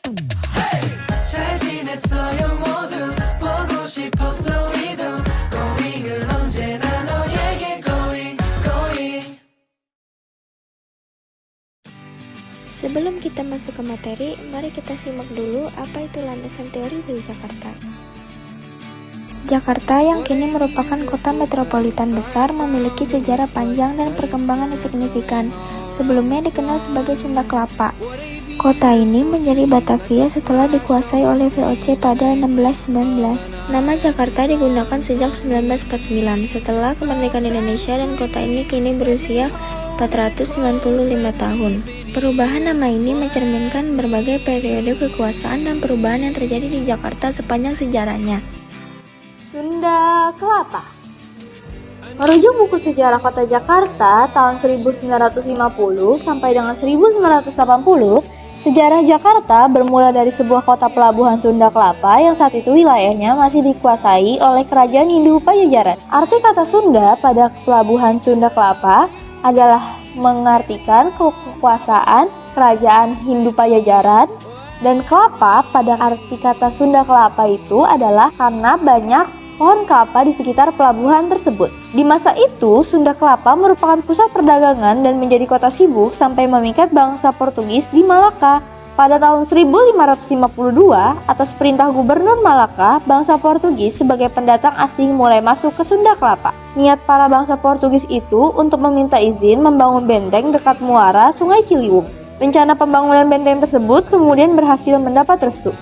잘 지냈어요 모두 보고 싶었어 이도 고잉은 언제나 너에게 고잉. Sebelum kita masuk ke materi, mari kita simak dulu apa itu landasan teori dari Jakarta. Jakarta yang kini merupakan kota metropolitan besar memiliki sejarah panjang dan perkembangan yang signifikan. Sebelumnya dikenal sebagai Sunda Kelapa. Kota ini menjadi Batavia setelah dikuasai oleh VOC pada 1619. Nama Jakarta digunakan sejak 1949 setelah kemerdekaan Indonesia dan kota ini kini berusia 495 tahun. Perubahan nama ini mencerminkan berbagai periode kekuasaan dan perubahan yang terjadi di Jakarta sepanjang sejarahnya. Sunda Kelapa. Merujuk buku sejarah kota Jakarta tahun 1950 sampai dengan 1980, sejarah Jakarta bermula dari sebuah kota pelabuhan Sunda Kelapa yang saat itu wilayahnya masih dikuasai oleh Kerajaan Hindu Pajajaran. Arti kata Sunda pada pelabuhan Sunda Kelapa adalah mengartikan kekuasaan Kerajaan Hindu Pajajaran, dan kelapa pada arti kata Sunda Kelapa itu adalah karena banyak pohon kelapa di sekitar pelabuhan tersebut. Di masa itu, Sunda Kelapa merupakan pusat perdagangan dan menjadi kota sibuk sampai memikat bangsa Portugis di Malaka. Pada tahun 1552, atas perintah Gubernur Malaka, bangsa Portugis sebagai pendatang asing mulai masuk ke Sunda Kelapa. Niat para bangsa Portugis itu untuk meminta izin membangun benteng dekat muara Sungai Ciliwung. Rencana pembangunan benteng tersebut kemudian berhasil mendapat restu.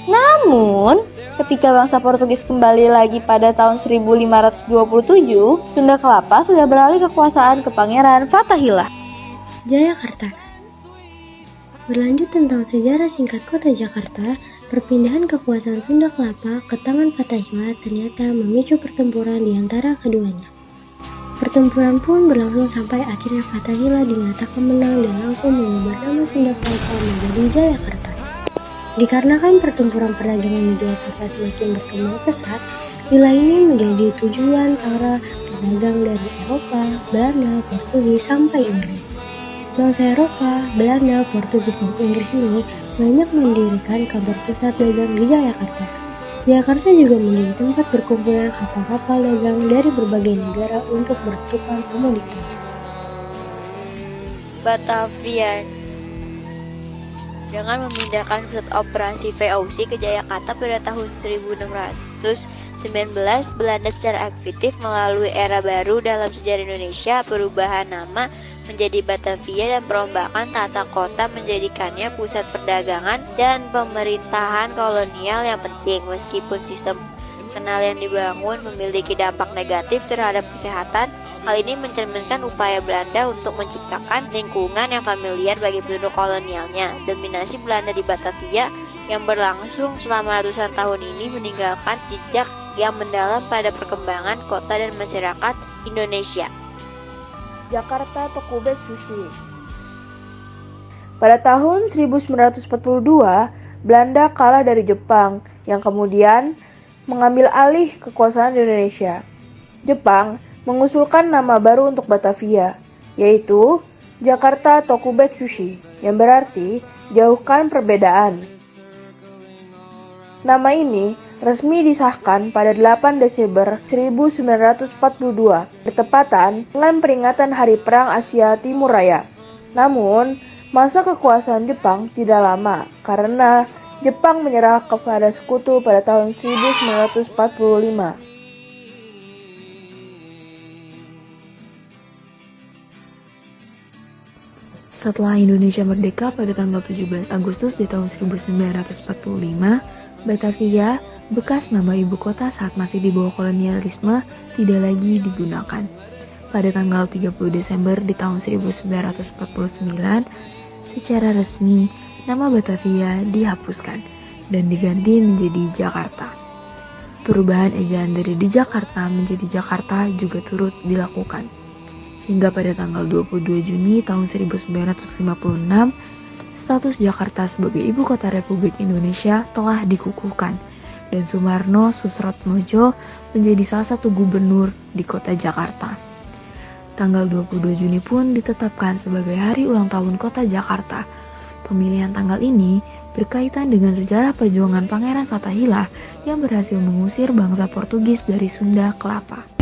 Namun, ketika bangsa Portugis kembali lagi pada tahun 1527, Sunda Kelapa sudah beralih kekuasaan ke Pangeran Fatahillah. Jayakarta. Berlanjut tentang sejarah singkat kota Jakarta, perpindahan kekuasaan Sunda Kelapa ke tangan Fatahillah ternyata memicu pertempuran di antara keduanya. Pertempuran pun berlangsung sampai akhirnya Fatahillah dinyatakan menang dan langsung mengubah nama Sunda Kelapa menjadi Jayakarta. Dikarenakan pertempuran perdagangan di Jayakarta semakin berkembang pesat, wilayah ini menjadi tujuan para pedagang dari Eropa, Belanda, Portugis, sampai Inggris. Bangsa Eropa, Belanda, Portugis, dan Inggris ini banyak mendirikan kantor pusat dagang di Jayakarta. Jakarta juga menjadi tempat berkumpulan kapal-kapal dagang dari berbagai negara untuk bertukar komoditas. Batavia. Dengan memindahkan pusat operasi VOC ke Jakarta pada tahun 1619, Belanda secara aktif melalui era baru dalam sejarah Indonesia. Perubahan nama menjadi Batavia dan perombakan tata kota menjadikannya pusat perdagangan dan pemerintahan kolonial yang penting. Meskipun sistem kenal yang dibangun memiliki dampak negatif terhadap kesehatan, hal ini mencerminkan upaya Belanda untuk menciptakan lingkungan yang familiar bagi penduduk kolonialnya. Dominasi Belanda di Batavia yang berlangsung selama ratusan tahun ini meninggalkan jejak yang mendalam pada perkembangan kota dan masyarakat Indonesia. Jakarta Tokubet Sushi. Pada tahun 1942, Belanda kalah dari Jepang yang kemudian mengambil alih kekuasaan di Indonesia. Jepang mengusulkan nama baru untuk Batavia, yaitu Jakarta Tokubet Sushi, yang berarti jauhkan perbedaan. Nama ini resmi disahkan pada 8 Desember 1942, bertepatan dengan peringatan Hari Perang Asia Timur Raya. Namun, masa kekuasaan Jepang tidak lama, karena Jepang menyerah kepada sekutu pada tahun 1945. Setelah Indonesia merdeka pada tanggal 17 Agustus di tahun 1945, Batavia, bekas nama ibu kota saat masih di bawah kolonialisme, tidak lagi digunakan. Pada tanggal 30 Desember di tahun 1949, secara resmi nama Batavia dihapuskan dan diganti menjadi Jakarta. Perubahan ejaan dari di Jakarta menjadi Jakarta juga turut dilakukan. Hingga pada tanggal 22 Juni tahun 1956, status Jakarta sebagai ibu kota Republik Indonesia telah dikukuhkan dan Sumarno Susratmojo menjadi salah satu gubernur di kota Jakarta. Tanggal 22 Juni pun ditetapkan sebagai hari ulang tahun kota Jakarta. Pemilihan tanggal ini berkaitan dengan sejarah perjuangan Pangeran Fathahillah yang berhasil mengusir bangsa Portugis dari Sunda Kelapa.